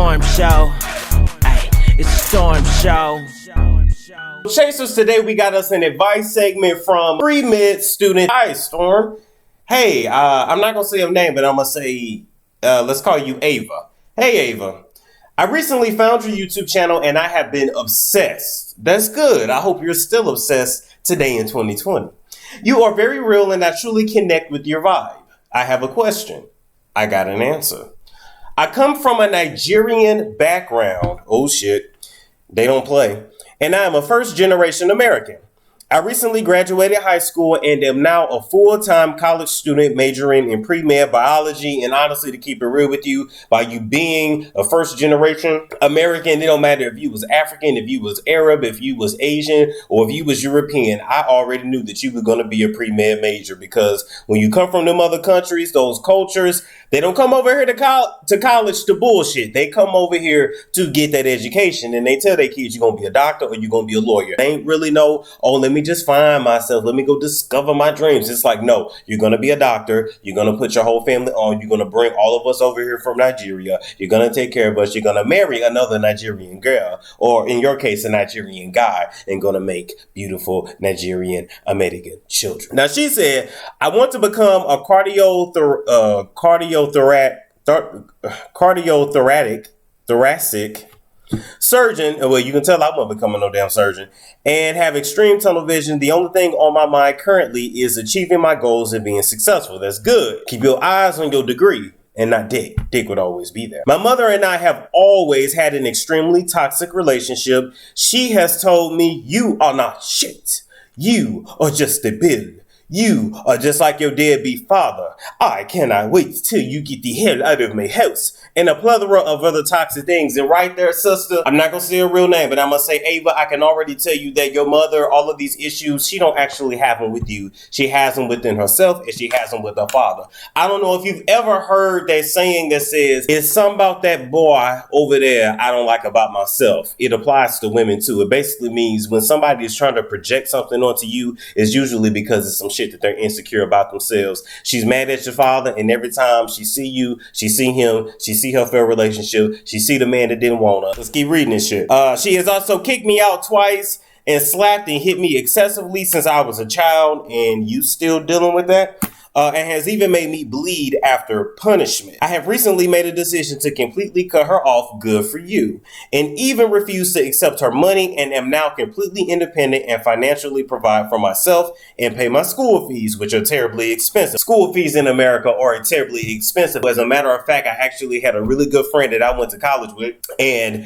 storm show. Ay, it's a storm show. Chasers, today we got us an advice segment from pre-med student. Hi, Storm. Hey, I'm not gonna say her name, but I'm gonna say, let's call you Ava. Hey, Ava. I recently found your YouTube channel and I have been obsessed. That's good. I hope you're still obsessed today in 2020. You are very real and I truly connect with your vibe. I have a question. I got an answer. I come from a Nigerian background. Oh shit. They don't play. And I am a first generation American. I recently graduated high school and am now a full-time college student majoring in pre-med biology. And honestly, to keep it real with you, by you being a first generation American, it don't matter if you was African, if you was Arab, if you was Asian, or if you was European, I already knew that you were going to be a pre-med major, because when you come from them other countries, those cultures, they don't come over here to college to bullshit. They come over here to get that education, and they tell their kids you're going to be a doctor or you're going to be a lawyer. They ain't really know, oh, let me just find myself. Let me go discover my dreams. It's like, no, you're going to be a doctor. You're going to put your whole family on. You're going to bring all of us over here from Nigeria. You're going to take care of us. You're going to marry another Nigerian girl, or in your case, a Nigerian guy, and going to make beautiful Nigerian American children. Now, she said, I want to become a thoracic surgeon. Well, you can tell I won't become no damn surgeon, and have extreme tunnel vision. The only thing on my mind currently is achieving my goals and being successful. That's good. Keep your eyes on your degree and not dick. Dick would always be there. My mother and I have always had an extremely toxic relationship. She has told me, you are not shit. You are just a bill. You are just like your deadbeat father. I cannot wait till you get the hell out of my house. And a plethora of other toxic things. And right there, sister, I'm not going to say her real name, but I'm going to say, Ava, I can already tell you that your mother, all of these issues, she don't actually have them with you. She has them within herself, and she has them with her father. I don't know if you've ever heard that saying that says, it's something about that boy over there I don't like about myself. It applies to women too. It basically means when somebody is trying to project something onto you, it's usually because it's some shit that they're insecure about themselves. She's mad at your father, and every time she see you, she see him, she see her fair relationship, she see the man that didn't want her. Let's keep reading this shit. She has also kicked me out twice and slapped and hit me excessively since I was a child, and you still dealing with that? And has even made me bleed after punishment. I have recently made a decision to completely cut her off. Good for you. And even refused to accept her money, and am now completely independent and financially provide for myself and pay my school fees, which are terribly expensive. School fees in America are terribly expensive. As a matter of fact, I actually had a really good friend that I went to college with, and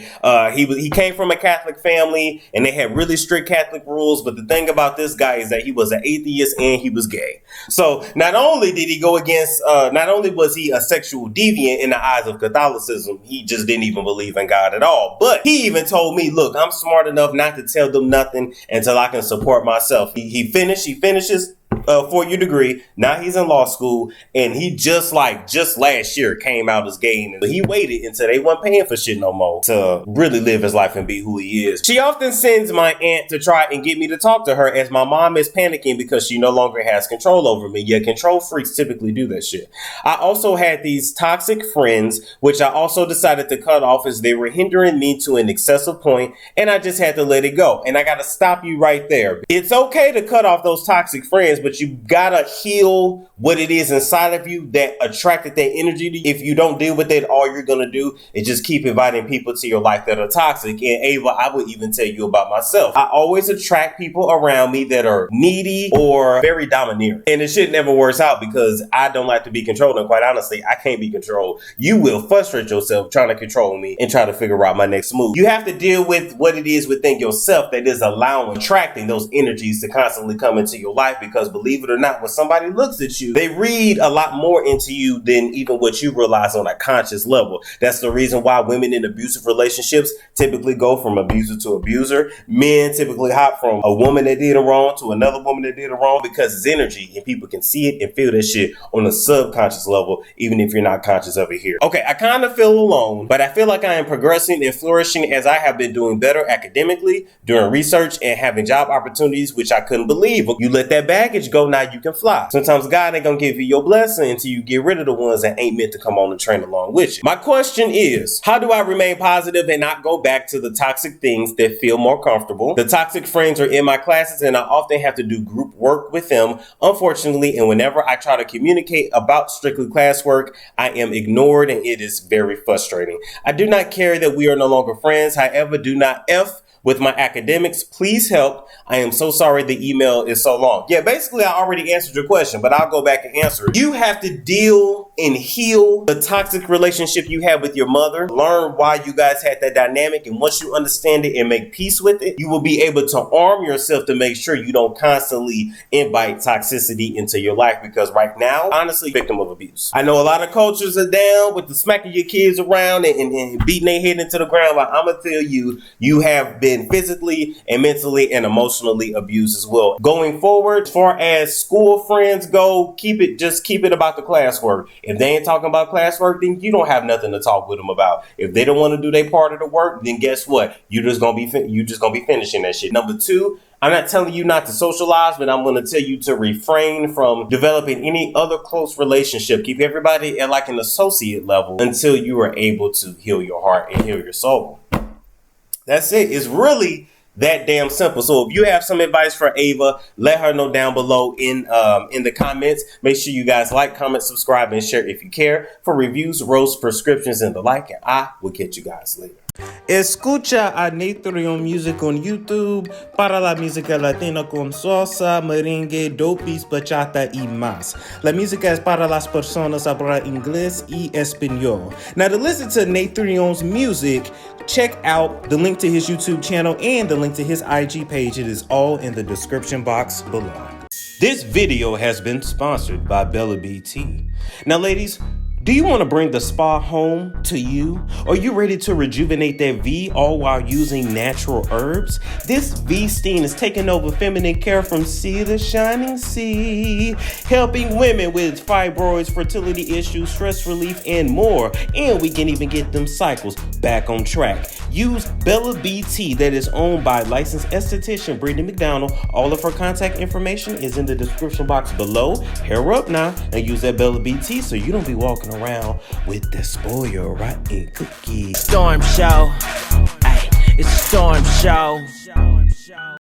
he came from a Catholic family, and they had really strict Catholic rules. But the thing about this guy is that he was an atheist and he was gay. So not only did he go against, not only was he a sexual deviant in the eyes of Catholicism, he just didn't even believe in God at all. But he even told me, look, I'm smart enough not to tell them nothing until I can support myself. He finishes 4-year degree. Now he's in law school, and he just last year came out as gay, and he waited until they weren't paying for shit no more to really live his life and be who he is. She often sends my aunt to try and get me to talk to her, as my mom is panicking because she no longer has control over me. Yeah, control freaks typically do that shit. I also had these toxic friends, which I also decided to cut off as they were hindering me to an excessive point, and I just had to let it go. And I gotta stop you right there. It's okay to cut off those toxic friends, but you gotta heal what it is inside of you that attracted that energy to you. If you don't deal with it, all you're gonna do is just keep inviting people to your life that are toxic. And Ava, I would even tell you about myself. I always attract people around me that are needy or very domineering. And it shit never works out because I don't like to be controlled. And quite honestly, I can't be controlled. You will frustrate yourself trying to control me and try to figure out my next move. You have to deal with what it is within yourself that is attracting those energies to constantly come into your life, because believe it or not, when somebody looks at you, they read a lot more into you than even what you realize on a conscious level. That's the reason why women in abusive relationships typically go from abuser to abuser. Men typically hop from a woman that did a wrong to another woman that did a wrong, because it's energy and people can see it and feel that shit on a subconscious level, even if you're not conscious of it here. Okay, I kind of feel alone, but I feel like I am progressing and flourishing, as I have been doing better academically, doing research, and having job opportunities, which I couldn't believe. You let that baggage package, go now, you can fly. Sometimes God ain't gonna give you your blessing until you get rid of the ones that ain't meant to come on the train along with you. My question is, how do I remain positive and not go back to the toxic things that feel more comfortable? The toxic friends are in my classes and I often have to do group work with them, unfortunately, and whenever I try to communicate about strictly classwork, I am ignored and it is very frustrating. I do not care that we are no longer friends, however, do not F with my academics. Please help. I am so sorry the email is so long. Yeah, basically I already answered your question, but I'll go back and answer it. You have to deal and heal the toxic relationship you had with your mother. Learn why you guys had that dynamic, and once you understand it and make peace with it, you will be able to arm yourself to make sure you don't constantly invite toxicity into your life, because right now, honestly, victim of abuse. I know a lot of cultures are down with the smacking your kids around and beating their head into the ground, but I'm gonna tell you, you have been physically and mentally and emotionally abused as well. Going forward, as far as school friends go, keep it about the classwork. If they ain't talking about classwork, then you don't have nothing to talk with them about. If they don't want to do their part of the work, then guess what? You just gonna be finishing that shit. Number two, I'm not telling you not to socialize, but I'm going to tell you to refrain from developing any other close relationship. Keep everybody at like an associate level until you are able to heal your heart and heal your soul. That's it. It's really that damn simple. So if you have some advice for Ava, let her know down below in the comments. Make sure you guys like, comment, subscribe, and share if you care. For reviews, roasts, prescriptions, and the like. And I will catch you guys later. Escucha a Natreon Music on YouTube para la música latina con salsa, merengue, dopis, bachata y más. La música es para las personas hablar inglés y español. Now to listen to Natreon's music, check out the link to his YouTube channel and the link to his IG page. It is all in the description box below. This video has been sponsored by Bella BT. Now ladies, do you want to bring the spa home to you? Are you ready to rejuvenate that V all while using natural herbs? This V steam is taking over feminine care from sea to shining sea, helping women with fibroids, fertility issues, stress relief, and more. And we can even get them cycles back on track. Use Bella BT, that is owned by licensed esthetician Brittany McDonald. All of her contact information is in the description box below. Hair up now and use that Bella BT so you don't be walking around with the spoiled rotten cookie. Storm show. Ay, it's a storm show.